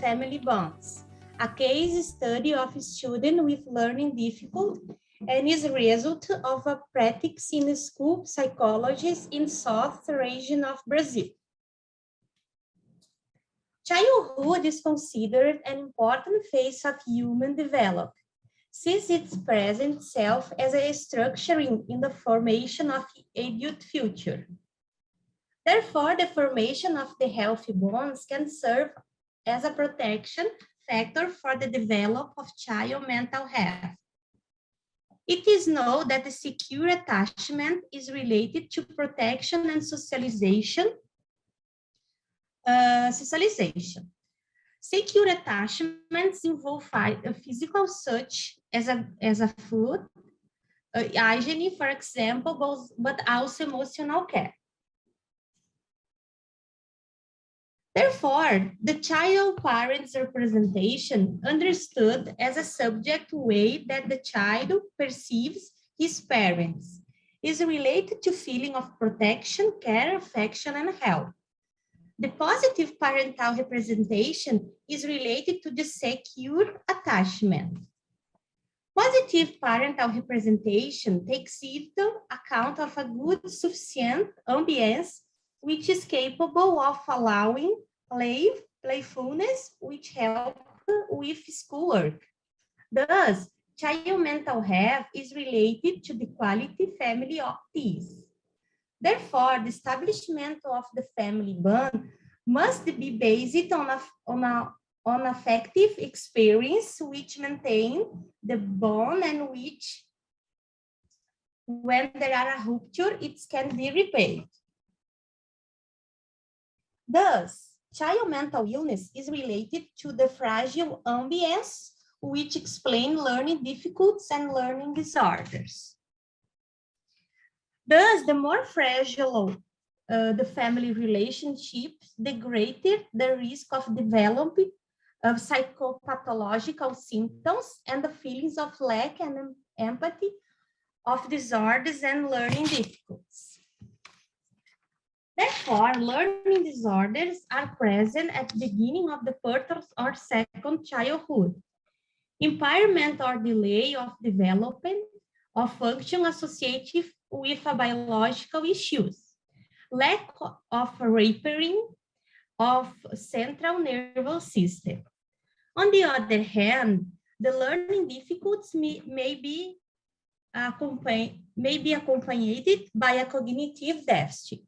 Family Bonds, a case study of a student with learning difficulty and is a result of a practice in school psychology in South region of Brazil. Childhood is considered an important phase of human development, since it presents itself as a structuring in the formation of adult future. Therefore, the formation of the healthy bonds can serve as a protection factor for the development of child mental health. It is known that the secure attachment is related to protection and socialization. Secure attachments involve physical such as a food, hygiene, for example, but also emotional care. Therefore, the child-parent's representation understood as a subject way that the child perceives his parents is related to feeling of protection, care, affection, and help. The positive parental representation is related to the secure attachment. Positive parental representation takes into account of a good, sufficient ambience which is capable of allowing playfulness, which help with schoolwork. Thus, child mental health is related to the quality family of peace. Therefore, the establishment of the family bond must be based on affective experience which maintain the bond and which, when there are a rupture, it can be repaired. Thus, child mental illness is related to the fragile ambience which explain learning difficulties and learning disorders. Thus, the more fragile the family relationships, the greater the risk of developing of psychopathological symptoms and the feelings of lack and empathy of disorders and learning difficulties. Therefore, learning disorders are present at the beginning of the first or second childhood. Impairment or delay of development of function associated with biological issues. Lack of repairing of central nervous system. On the other hand, the learning difficulties may be accompanied by a cognitive deficit.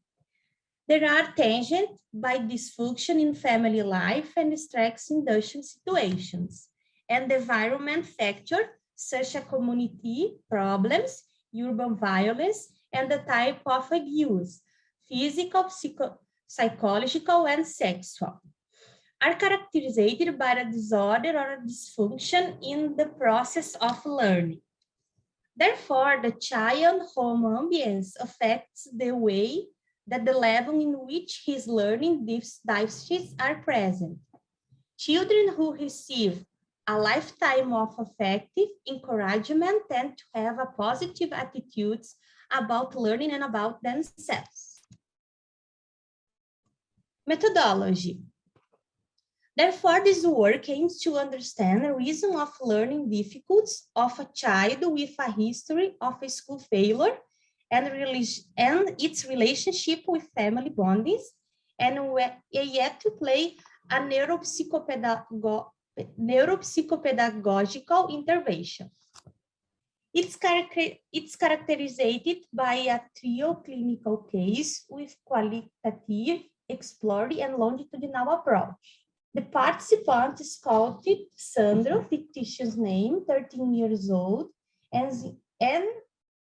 There are tangent by dysfunction in family life and stress-inducing situations, and the environment factor such as community problems, urban violence, and the type of abuse, physical, psychological, and sexual, are characterized by a disorder or a dysfunction in the process of learning. Therefore, the child home ambience affects the way that the level in which his learning deficits are present. Children who receive a lifetime of affective encouragement tend to have a positive attitudes about learning and about themselves. Methodology. Therefore, this work aims to understand the reason of learning difficulties of a child with a history of a school failure and its relationship with family bondings, and yet to play a neuropsychopedagogical intervention. It's characterized by a trio clinical case with qualitative, exploratory, and longitudinal approach. The participant is called Sandro, fictitious name, 13 years old, and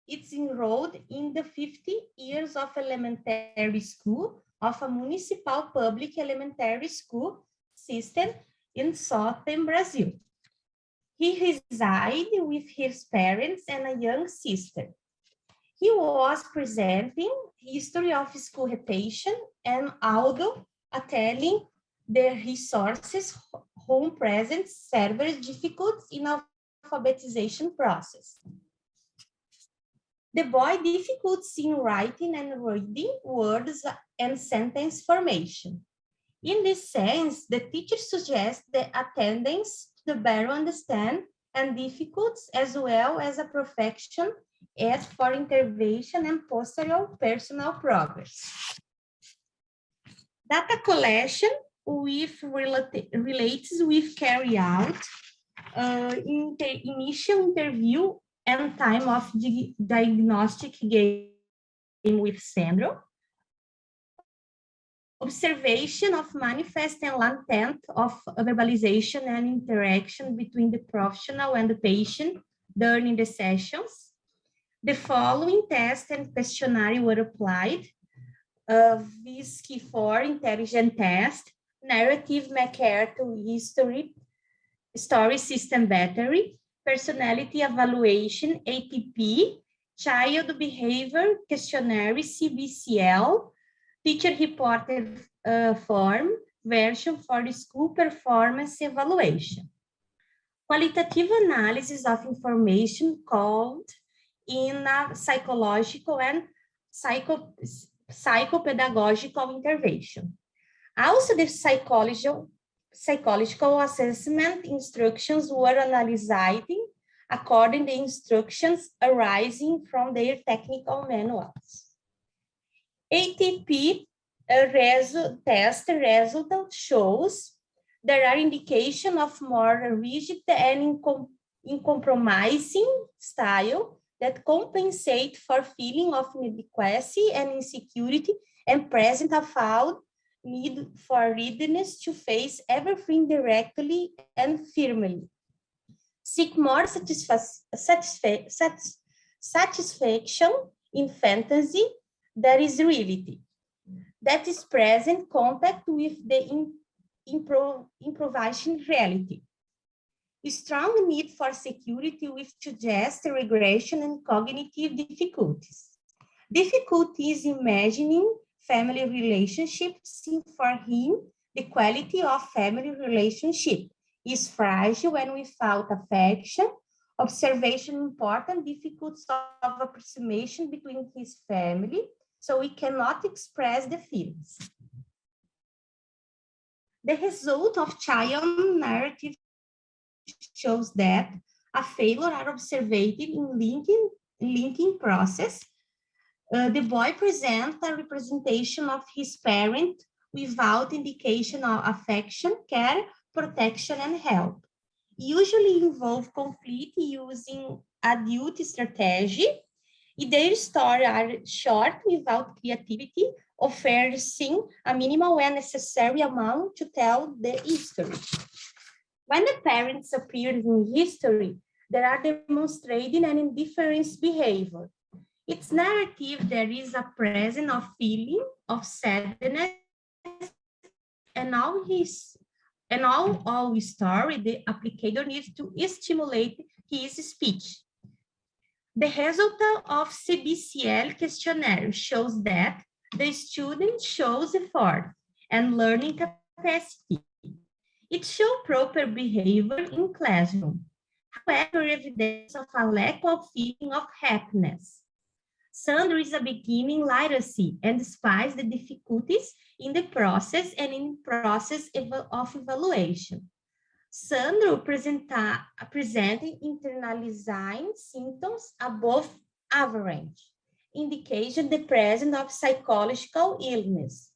it's enrolled in the 50 years of elementary school of a municipal public elementary school system in southern Brazil. He resides with his parents and a young sister. He was presenting history of school reputation and although telling the resources home present several difficulties in alphabetization process. The boy difficulties in writing and reading words and sentence formation. In this sense, the teacher suggests the attendance to better understand and difficulties as well as a perfection as for intervention and posterior personal progress. Data collection relates with carry out, initial interview and time of diagnostic game with syndrome, observation of manifest and latent of verbalization and interaction between the professional and the patient during the sessions. The following tests and questionnaire were applied. VISC-4 intelligent test, narrative MacArthur history, story system battery, personality evaluation, ATP, child behavior questionnaire, CBCL, teacher reported form version for the school performance evaluation. Qualitative analysis of information called in a psychological and psychopedagogical intervention. Also, the psychological assessment instructions were analyzed according to the instructions arising from their technical manuals. ATP test result shows there are indications of more rigid and uncompromising style that compensate for feeling of inadequacy and insecurity and present a foul need for readiness to face everything directly and firmly. Seek more satisfaction in fantasy that is reality, that is present contact with the improvisation reality. A strong need for security with suggests regression and cognitive difficulties. Difficulties imagining family relationships, for him, the quality of family relationship is fragile and without affection. Observation important difficulties of approximation between his family, so we cannot express the feelings. The result of child narrative shows that a failure are observed in linking process. The boy presents a representation of his parent without indication of affection, care, protection, and help. Usually involve conflict using adult strategy. Their stories are short without creativity, offering a minimal and necessary amount to tell the history. When the parents appear in history, they are demonstrating an indifference behavior. Its narrative, there is a presence of feeling of sadness, and all story, the applicator needs to stimulate his speech. The result of CBCL questionnaire shows that the student shows effort and learning capacity. It shows proper behavior in classroom. However, evidence of a lack of feeling of happiness. Sandro is a beginning literacy and despises the difficulties in the process and in process of evaluation. Sandro presenting internalizing symptoms above average, indication the presence of psychological illness.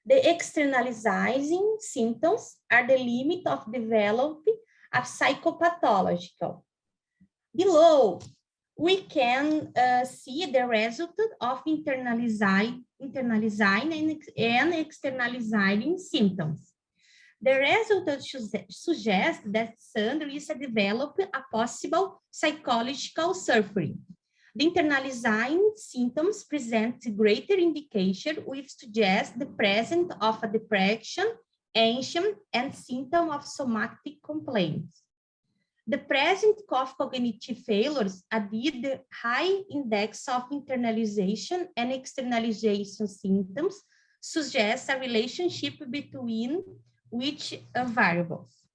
The externalizing symptoms are the limit of developing a psychopathological. Below, we can see the result of internalizing and externalizing symptoms. The result suggests that Sandro is developing a possible psychological suffering. The internalizing symptoms present greater indication which suggests the presence of a depression, anxiety, and symptom of somatic complaints. The presence of cognitive failures amid the high index of internalization and externalization symptoms suggests a relationship between which variables.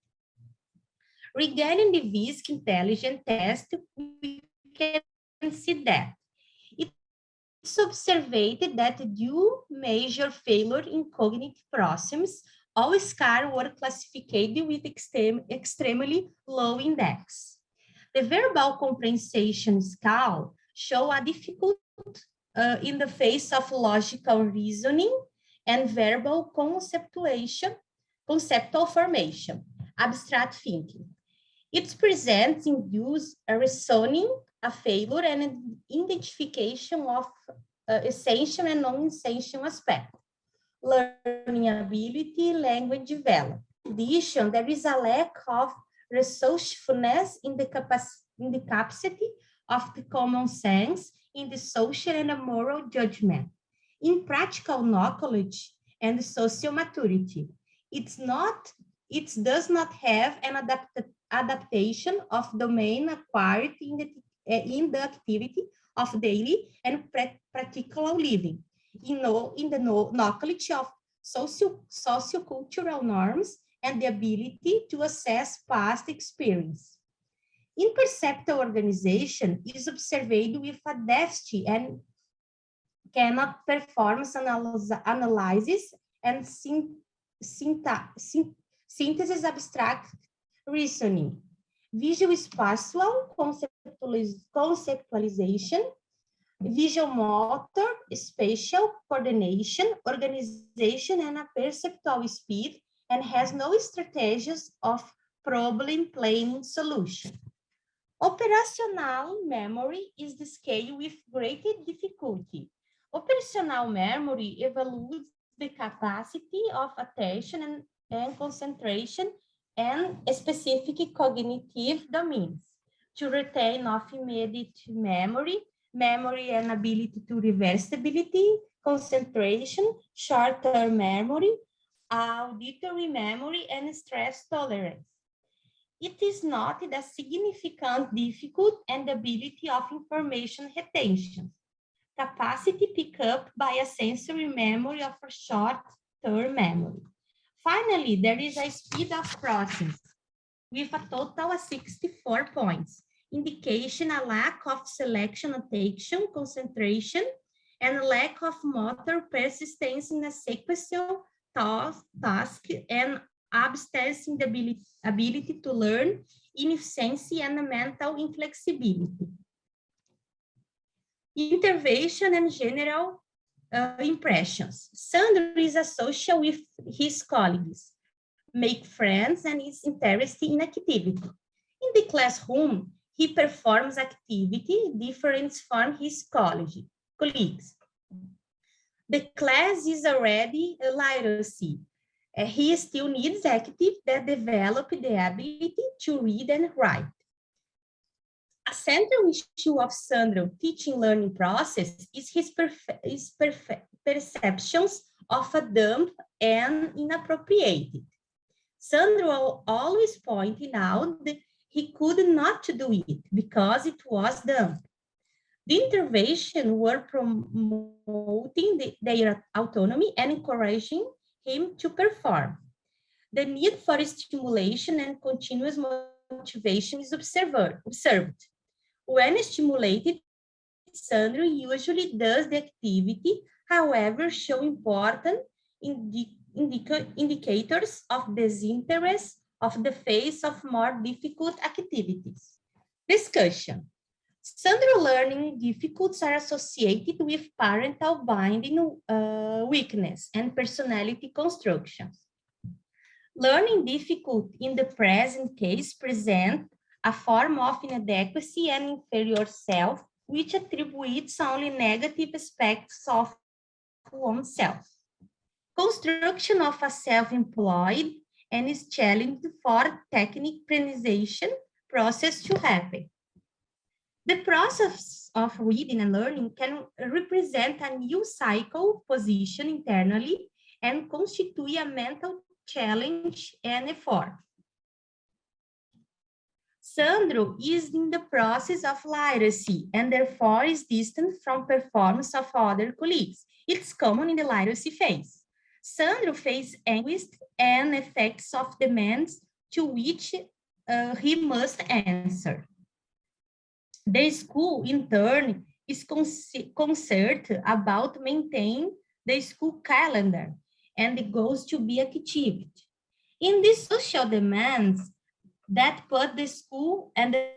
Regarding the VISC intelligence test, we can see that it's observed that due major failure in cognitive processes All scars were classified with extremely low index. The verbal comprehension scale show a difficult in the face of logical reasoning and verbal conceptual formation, abstract thinking. It presents in use a reasoning, a failure, and an identification of essential and non-essential aspects. Learning ability, language development. In addition, there is a lack of resourcefulness in the capacity of the common sense, in the social and moral judgment, in practical knowledge and social maturity. It does not have an adaptation of domain acquired in the activity of daily and practical living, in the knowledge of sociocultural norms and the ability to assess past experience. In perceptual organization is observed with a deficit and cannot perform analysis and synthesis abstract reasoning, visual spatial conceptualization, visual motor, spatial coordination, organization, and a perceptual speed, and has no strategies of problem planning solution. Operational memory is the scale with greater difficulty. Operational memory evaluates the capacity of attention and concentration and specific cognitive domains to retain of immediate memory and ability to reversibility, concentration, short-term memory, auditory memory, and stress tolerance. It is noted a significant difficulty and ability of information retention, capacity picked up by a sensory memory of a short-term memory. Finally, there is a speed of process with a total of 64 points, indication a lack of selection attention, concentration, and a lack of motor persistence in a sequential task and absence in the ability to learn, inefficiency, and mental inflexibility. Intervention and general impressions. Sandro is social with his colleagues, make friends, and is interested in activity. In the classroom, he performs activity different from his colleagues. The class is already a literacy. He still needs active that develop the ability to read and write. A central issue of Sandro's teaching learning process is his perceptions of a dumb and inappropriate. Sandro always pointed out that he could not do it because it was dumb. The intervention were promoting their autonomy and encouraging him to perform. The need for stimulation and continuous motivation is observed. When stimulated, Sandro usually does the activity, however, show important indicators of disinterest of the face of more difficult activities. Discussion. Sandro learning difficulties are associated with parental binding weakness and personality constructions. Learning difficulty in the present case present a form of inadequacy and inferior self, which attributes only negative aspects of oneself. Construction of a self-employed and is challenged for technical appreciation process to happen. The process of reading and learning can represent a new cycle position internally and constitute a mental challenge and effort. Sandro is in the process of literacy and therefore is distant from performance of other colleagues. It's common in the literacy phase. Sandro faces anguish and effects of demands to which he must answer. The school, in turn, is concerned about maintaining the school calendar and the goals to be achieved. In these social demands that put the school and the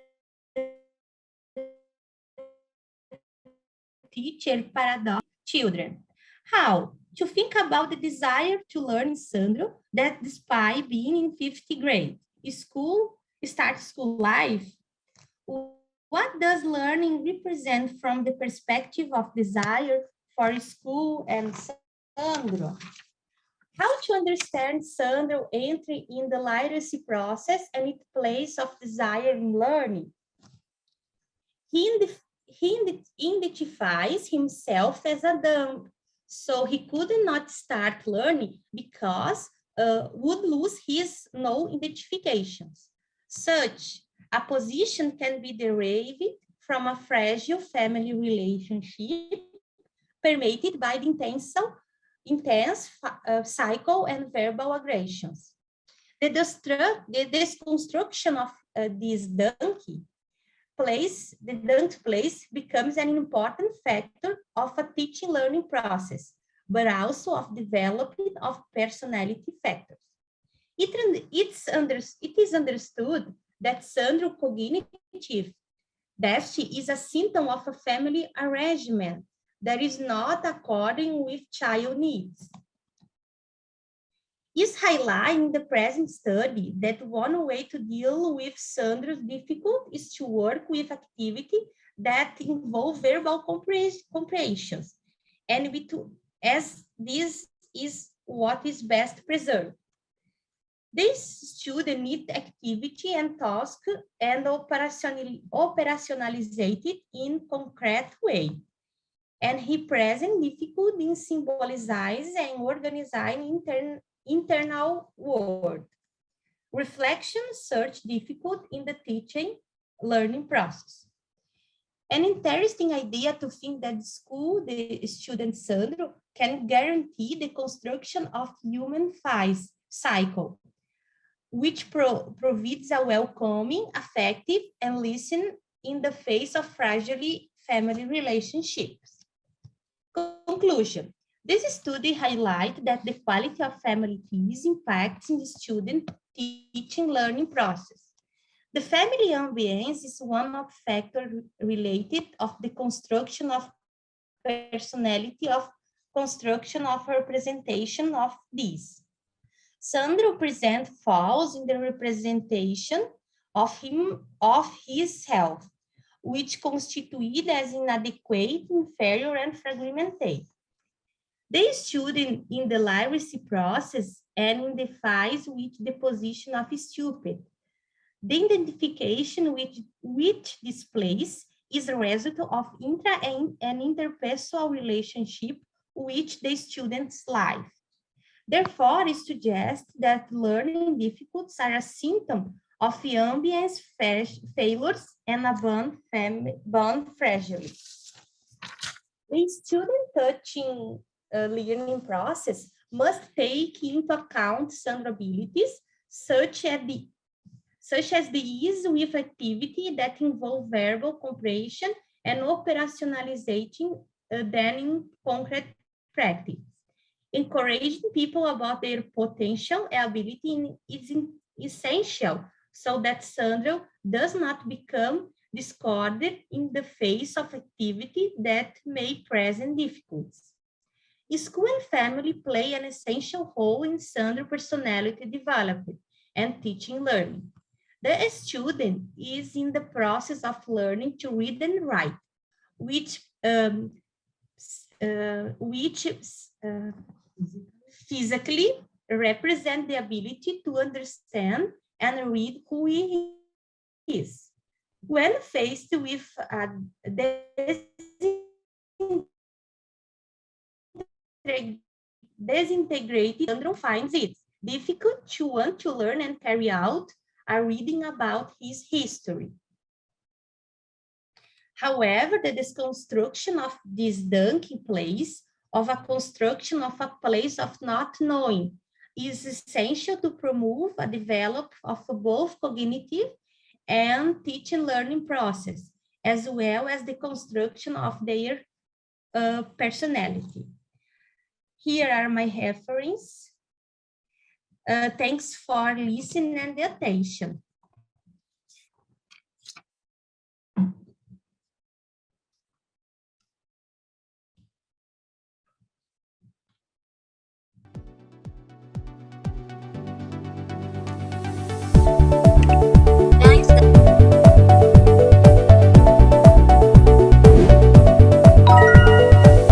teacher paradox children. How? To think about the desire to learn in Sandro that despite being in 5th grade, school life, what does learning represent from the perspective of desire for school and Sandro? How to understand Sandro entry in the literacy process and its place of desire in learning? He identifies himself as a dumb, so he could not start learning because would lose his no identifications. Such a position can be derived from a fragile family relationship permeated by the intense psycho and verbal aggressions. The deconstruction of this donkey the dunk place becomes an important factor of a teaching learning process, but also of development of personality factors. It is understood that Sandro cognitive deficit is a symptom of a family arrangement that is not according with child needs. Is highlighting in the present study that one way to deal with Sandro's difficulty is to work with activity that involve verbal comprehensions, and as this is what is best preserved. This student need activity and task and operationalize it in concrete way. And he present difficulty in symbolizing and organizing internal world. Reflection search difficult in the teaching learning process. An interesting idea to think that the student Sandro can guarantee the construction of human phase cycle, which provides a welcoming, effective, and listen in the face of fragile family relationships. Conclusion. This study highlights that the quality of family keys impacts in the student teaching learning process. The family ambience is one of factors related of the construction of personality of construction of representation of these. Sandro presents faults in the representation of his health, which constituted as inadequate, inferior, and fragmented. The student in the literacy process and identifies with the position of stupid. The identification which displays is a result of intra and interpersonal relationship with the student's life. Therefore, it suggests that learning difficulties are a symptom of the ambience failures and a bond fragility. The student touching learning process must take into account Sandro abilities, such as the ease with activity that involve verbal comprehension and operationalizing them in concrete practice. Encouraging people about their potential ability is essential so that Sandro does not become discarded in the face of activity that may present difficulties. School and family play an essential role in Sandro personality development and teaching learning. The student is in the process of learning to read and write, which physically represent the ability to understand and read who he is. When faced with a disintegrated, Sandro finds it difficult to want to learn and carry out a reading about his history. However, the deconstruction of this dunking place, of a construction of a place of not knowing, is essential to promote a development of both cognitive and teaching learning process, as well as the construction of their personality. Here are my references. Thanks for listening and the attention.